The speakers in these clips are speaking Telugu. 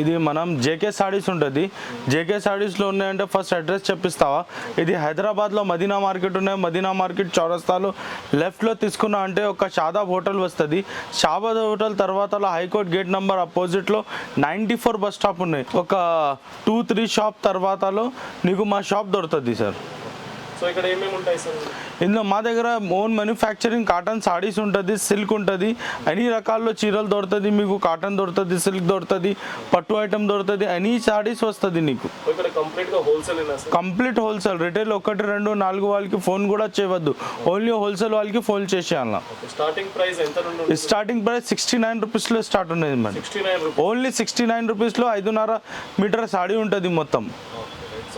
ఇది మనం జేకే సారీస్ ఉంటుంది. జేకే సారీస్లో ఉన్నాయంటే ఫస్ట్ అడ్రస్ చెప్పిస్తావా? ఇది హైదరాబాద్లో మదీనా మార్కెట్ ఉన్నాయి. మదీనా మార్కెట్ చౌరస్తాలో లెఫ్ట్లో తీసుకున్నా అంటే ఒక షాదాబ్ హోటల్ వస్తుంది. షాదాబ్ హోటల్ తర్వాత హైకోర్ట్ గేట్ నెంబర్ అపోజిట్లో 94 బస్ స్టాప్ ఉన్నాయి. ఒక 2-3 షాప్ తర్వాతలో నీకు మా షాప్ దొరుకుతుంది సార్. సో ఇక్కడ ఏమేమి ఉంటాయి సార్? ఇందులో మా దగ్గర ఓన్ మ్యానుఫ్యాక్చరింగ్ కాటన్ సారీస్ ఉంటుంది, సిల్క్ ఉంటుంది, అన్ని రకాల్లో చీరలు దొరుకుతుంది మీకు. కాటన్ దొరుకుతుంది, సిల్క్ దొరుకుతుంది, పట్టు ఐటమ్ దొరుకుతుంది, అన్ని సారీస్ వస్తుంది నీకు. Complete wholesale. రిటైల్ 1, 2, 4 వాళ్ళకి ఫోన్ కూడా చేయవద్దు. ఓన్లీ హోల్సేల్ వాళ్ళకి ఫోన్ చేసేయాల. స్టార్టింగ్ ప్రైస్ ఎంత నుండి? స్టార్టింగ్ ప్రైస్ 69 రూపీస్లో స్టార్ట్ ఉన్నది మేడం. ఓన్లీ 69 రూపీస్లో 5.5 మీటర్ సారీ ఉంటుంది మొత్తం.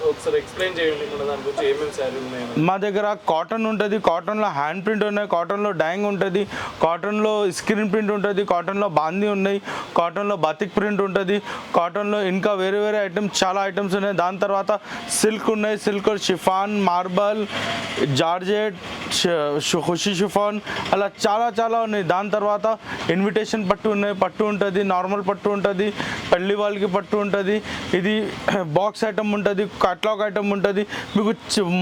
ఒకసారి ఎక్స్ప్లెయిన్ చేయండి దాని గురించి, ఏమేమి శారీ ఉన్నాయి? మా దగ్గర కాటన్ ఉంటుంది, కాటన్లో హ్యాండ్ ప్రింట్ ఉన్నాయి, కాటన్లో డ్యాంగ్ ఉంటుంది, కాటన్లో స్క్రీన్ ప్రింట్ ఉంటుంది, కాటన్లో బాందీ ఉన్నాయి, కాటన్లో బాతిక్ ప్రింట్ ఉంటుంది, కాటన్లో ఇంకా వేరే వేరే ఐటమ్స్ చాలా ఐటమ్స్ ఉన్నాయి. దాని తర్వాత సిల్క్ ఉన్నాయి, సిల్క్ షిఫాన్, మార్బల్, జార్జెట్, ఖుషి షిఫాన్, అలా చాలా చాలా ఉన్నాయి. దాని తర్వాత ఇన్విటేషన్ పట్టు ఉన్నాయి, పట్టు ఉంటుంది, నార్మల్ పట్టు ఉంటుంది, పెళ్లి వాళ్ళకి పట్టు ఉంటుంది, ఇది బాక్స్ ఐటమ్ ఉంటుంది, కట్లాగ్ ఐటమ్ ఉంటుంది. మీకు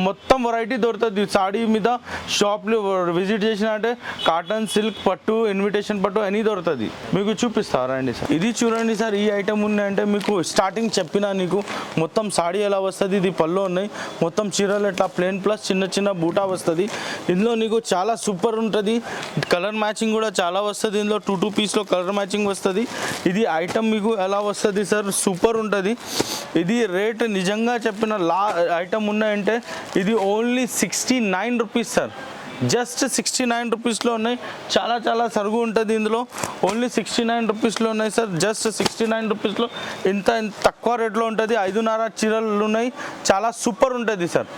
మొత్తం వెరైటీ దొరుకుతుంది సాడీ మీద. షాప్లో విజిట్ చేసిన అంటే కాటన్, సిల్క్, పట్టు, ఇన్విటేషన్ పట్టు అన్నీ దొరుకుతుంది. మీకు చూపిస్తారా అండి సార్? ఇది చూడండి సార్, ఈ ఐటమ్ ఉన్నాయంటే మీకు స్టార్టింగ్ చెప్పినా నీకు మొత్తం సాడీ ఎలా వస్తుంది. ఇది పళ్ళు ఉన్నాయి, మొత్తం చీరలు ఎట్లా ప్లేన్ ప్లస్ చిన్న చిన్న బూటా వస్తుంది. ఇందులో నీకు చాలా సూపర్ ఉంటుంది. కలర్ మ్యాచింగ్ కూడా చాలా వస్తుంది. ఇందులో 2 పీస్లో కలర్ మ్యాచింగ్ వస్తుంది. ఇది ఐటమ్ మీకు ఎలా వస్తుంది సార్? సూపర్ ఉంటుంది. ఇది రేట్ నిజంగా చెప్పిన ఐటమ్ ఉన్నాయంటే ఇది ఓన్లీ 69 రూపీస్ సార్. జస్ట్ 69 రూపీస్లో ఉన్నాయి. చాలా చాలా సరుగు ఉంటుంది ఇందులో. ఓన్లీ 69 రూపీస్లో ఉన్నాయి సార్. జస్ట్ 69 రూపీస్లో ఇంత తక్కువ రేట్లో ఉంటుంది. 5.5 చీరలు ఉన్నాయి. చాలా సూపర్ ఉంటుంది సార్.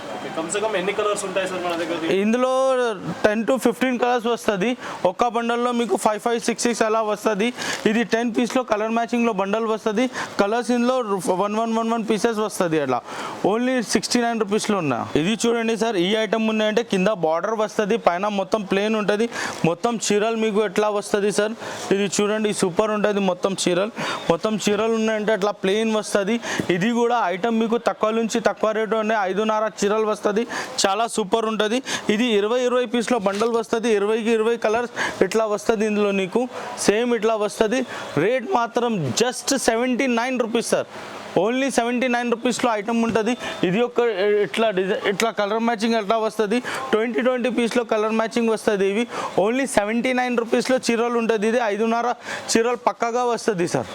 ఎన్ని కలర్స్ ఉంటాయి సార్ మన దగ్గర? ఇందులో 10 to 15 కలర్స్ వస్తుంది. ఒక్క బండల్లో మీకు 5, 5, 6, 6 అలా వస్తుంది. ఇది 10 పీస్లో కలర్ మ్యాచింగ్లో బండల్ వస్తుంది. కలర్స్ ఇందులో 1 పీసెస్ వస్తుంది. అట్లా ఓన్లీ 69 రూపీస్లో ఉన్నా. ఇది చూడండి సార్, ఈ ఐటమ్ ఉన్నాయంటే కింద బార్డర్ వస్తుంది, పైన మొత్తం ప్లేన్ ఉంటుంది. మొత్తం చీరలు మీకు ఎట్లా వస్తుంది సార్? ఇది చూడండి, సూపర్ ఉంటుంది. మొత్తం చీరలు ఉన్నాయంటే అట్లా ప్లేన్ వస్తుంది. ఇది కూడా ఐటమ్ మీకు తక్కువ నుంచి తక్కువ రేటు ఉన్నాయి. 5.5 చీరలు వస్తుంది. చాలా సూపర్ ఉంటుంది. ఇది 20 పీస్లో బండల్ వస్తుంది. 20కి 20 కలర్స్ ఇట్లా వస్తుంది. ఇందులో నీకు సేమ్ ఇట్లా వస్తుంది. రేట్ మాత్రం జస్ట్ 79 రూపీస్ సార్. ఓన్లీ 79 రూపీస్లో ఐటమ్ ఉంటుంది. ఇది ఒక ఇట్లా కలర్ మ్యాచింగ్ ఎట్లా వస్తుంది. 20 పీస్లో కలర్ మ్యాచింగ్ వస్తుంది. ఇవి ఓన్లీ 79 రూపీస్లో చీరలు ఉంటుంది. ఇది 5.5 చీరలు పక్కాగా వస్తుంది సార్.